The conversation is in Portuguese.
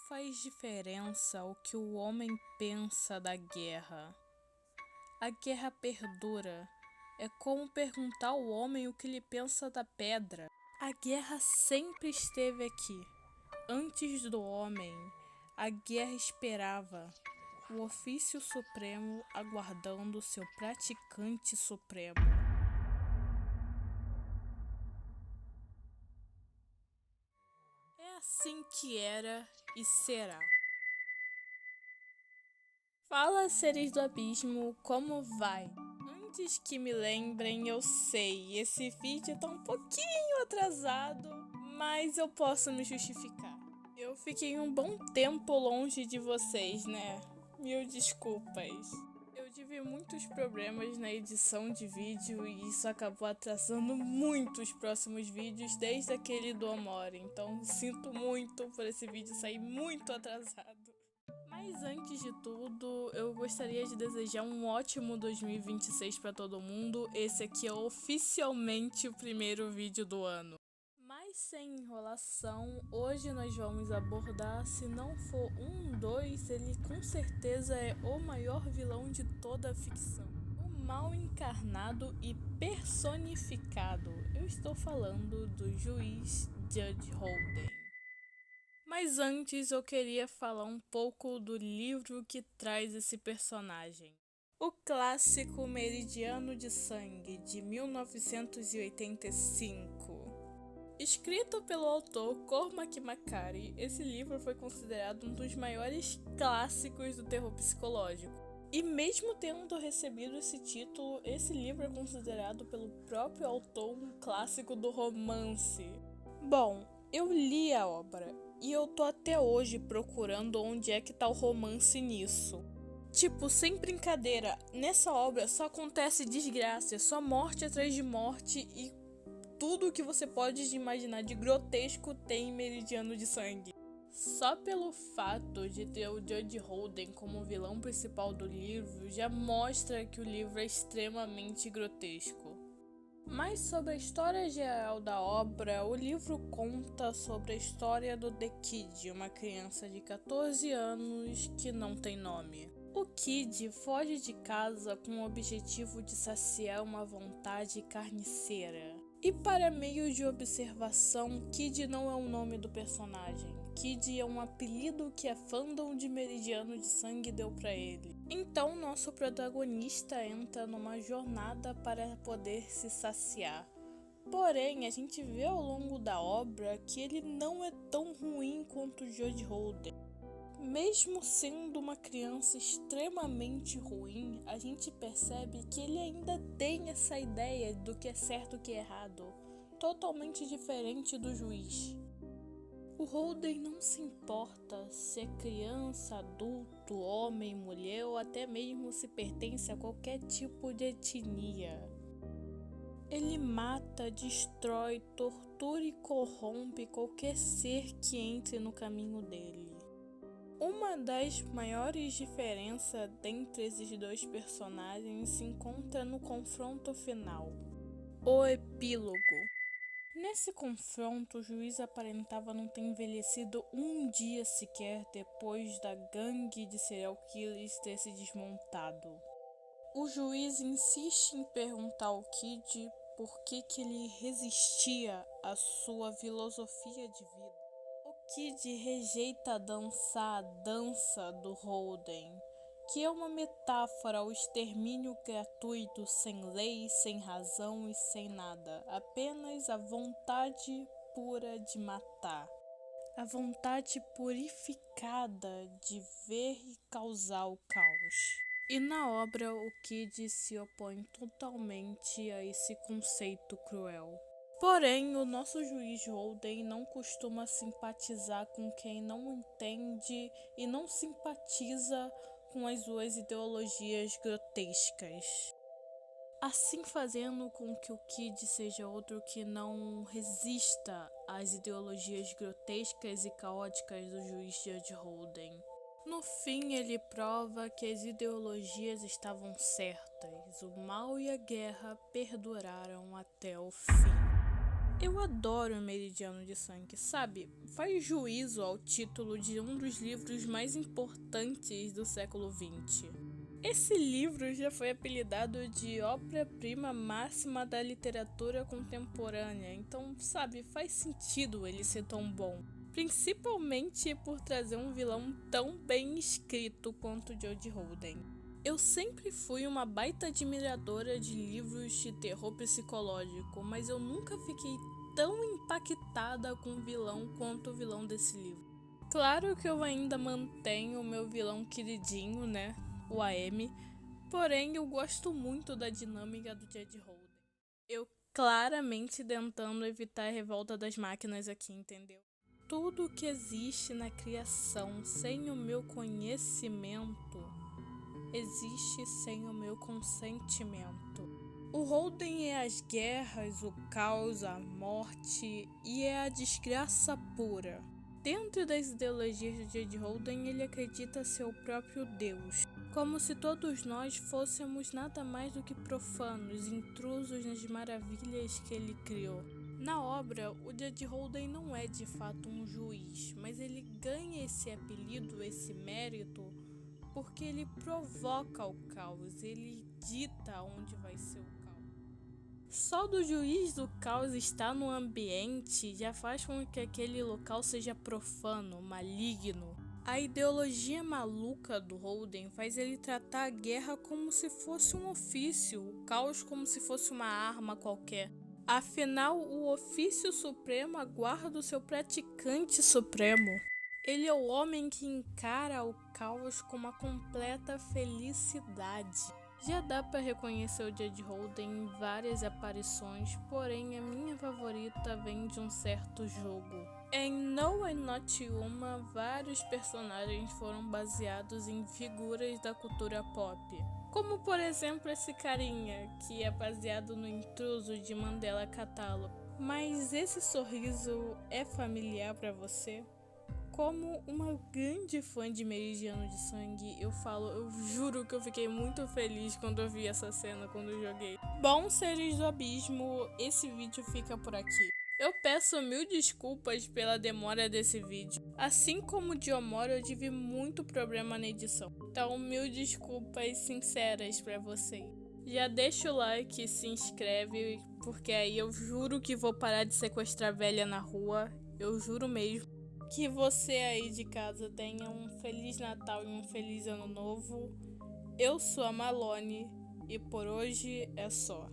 Faz diferença o que o homem pensa da guerra. A guerra perdura. É como perguntar ao homem o que ele pensa da pedra. A guerra sempre esteve aqui. Antes do homem, a guerra esperava o ofício supremo aguardando seu praticante supremo. É assim que era e será. Fala, seres do abismo, como vai? Antes que me lembrem, eu sei, esse vídeo tá um pouquinho atrasado, mas eu posso me justificar. Eu fiquei um bom tempo longe de vocês, né? Mil desculpas. Eu tive muitos problemas na edição de vídeo e isso acabou atrasando muito os próximos vídeos desde aquele do Amore. Então sinto muito por esse vídeo sair muito atrasado. Mas antes de tudo, eu gostaria de desejar um ótimo 2026 para todo mundo. Esse aqui é oficialmente o primeiro vídeo do ano. Mas sem enrolação, hoje nós vamos abordar, se não for dois, ele com certeza é o maior vilão de toda a ficção. O mal encarnado e personificado. Eu estou falando do juiz Judge Holden. Mas antes eu queria falar um pouco do livro que traz esse personagem. O clássico Meridiano de Sangue, de 1985. Escrito pelo autor Cormac McCarthy, esse livro foi considerado um dos maiores clássicos do terror psicológico. E mesmo tendo recebido esse título, esse livro é considerado pelo próprio autor um clássico do romance. Bom, eu li a obra e eu tô até hoje procurando onde é que tá o romance nisso. Tipo, sem brincadeira, nessa obra só acontece desgraça, só morte atrás de morte e tudo que você pode imaginar de grotesco tem em Meridiano de Sangue. Só pelo fato de ter o Judge Holden como vilão principal do livro já mostra que o livro é extremamente grotesco. Mas sobre a história geral da obra, o livro conta sobre a história do The Kid, uma criança de 14 anos que não tem nome. O Kid foge de casa com o objetivo de saciar uma vontade carniceira. E para meio de observação, Kid não é o nome do personagem. Kid é um apelido que a fandom de Meridiano de Sangue deu para ele. Então nosso protagonista entra numa jornada para poder se saciar. Porém, a gente vê ao longo da obra que ele não é tão ruim quanto o Judge Holden. Mesmo sendo uma criança extremamente ruim, a gente percebe que ele ainda tem essa ideia do que é certo e o que é errado, totalmente diferente do juiz. O Holden não se importa se é criança, adulto, homem, mulher ou até mesmo se pertence a qualquer tipo de etnia. Ele mata, destrói, tortura e corrompe qualquer ser que entre no caminho dele. Uma das maiores diferenças dentre esses dois personagens se encontra no confronto final, o epílogo. Nesse confronto, o juiz aparentava não ter envelhecido um dia sequer depois da gangue de serial killers ter se desmontado. O juiz insiste em perguntar ao Kid por que ele resistia à sua filosofia de vida. O Kid rejeita dançar a dança do Holden, que é uma metáfora ao extermínio gratuito, sem lei, sem razão e sem nada, apenas a vontade pura de matar, a vontade purificada de ver e causar o caos. E na obra o Kid se opõe totalmente a esse conceito cruel. Porém, o nosso juiz Holden não costuma simpatizar com quem não entende e não simpatiza com as suas ideologias grotescas. Assim fazendo com que o Kid seja outro que não resista às ideologias grotescas e caóticas do juiz Judge Holden. No fim, ele prova que as ideologias estavam certas, o mal e a guerra perduraram até o fim. Eu adoro Meridiano de Sangue, sabe? Faz juízo ao título de um dos livros mais importantes do século XX. Esse livro já foi apelidado de obra-prima máxima da literatura contemporânea, então, sabe, faz sentido ele ser tão bom. Principalmente por trazer um vilão tão bem escrito quanto Jodie Holden. Eu sempre fui uma baita admiradora de livros de terror psicológico, mas eu nunca fiquei tão impactada com o vilão quanto o vilão desse livro. Claro que eu ainda mantenho o meu vilão queridinho, né? O AM, porém eu gosto muito da dinâmica do Jodie Holden. Eu claramente tentando evitar a revolta das máquinas aqui, entendeu? Tudo que existe na criação sem o meu conhecimento existe sem o meu consentimento. O Holden é as guerras, o caos, a morte e é a desgraça pura. Dentro das ideologias de Jodie Holden, ele acredita ser o próprio Deus, como se todos nós fôssemos nada mais do que profanos, intrusos nas maravilhas que ele criou. Na obra, o Jodie Holden não é de fato um juiz, mas ele ganha esse apelido, esse mérito, porque ele provoca o caos, ele dita onde vai ser o caos. Só do juiz do caos estar no ambiente já faz com que aquele local seja profano, maligno. A ideologia maluca do Holden faz ele tratar a guerra como se fosse um ofício, o caos como se fosse uma arma qualquer. Afinal, o ofício supremo aguarda o seu praticante supremo. Ele é o homem que encara o caos com uma completa felicidade. Já dá para reconhecer o Jodie Holden em várias aparições, porém a minha favorita vem de um certo jogo. Em No I'm Not Yuma, vários personagens foram baseados em figuras da cultura pop. Como por exemplo esse carinha, que é baseado no intruso de Mandela Catálogo. Mas esse sorriso é familiar para você? Como uma grande fã de Meridiano de Sangue, eu juro que eu fiquei muito feliz quando eu vi essa cena, quando eu joguei. Bom, seres do abismo, esse vídeo fica por aqui. Eu peço 1000 desculpas pela demora desse vídeo. Assim como o de Omoro, eu tive muito problema na edição. Então, 1000 desculpas sinceras pra vocês. Já deixa o like e se inscreve, porque aí eu juro que vou parar de sequestrar velha na rua. Eu juro mesmo. Que você aí de casa tenha um Feliz Natal e um Feliz Ano Novo. Eu sou a Malone e por hoje é só.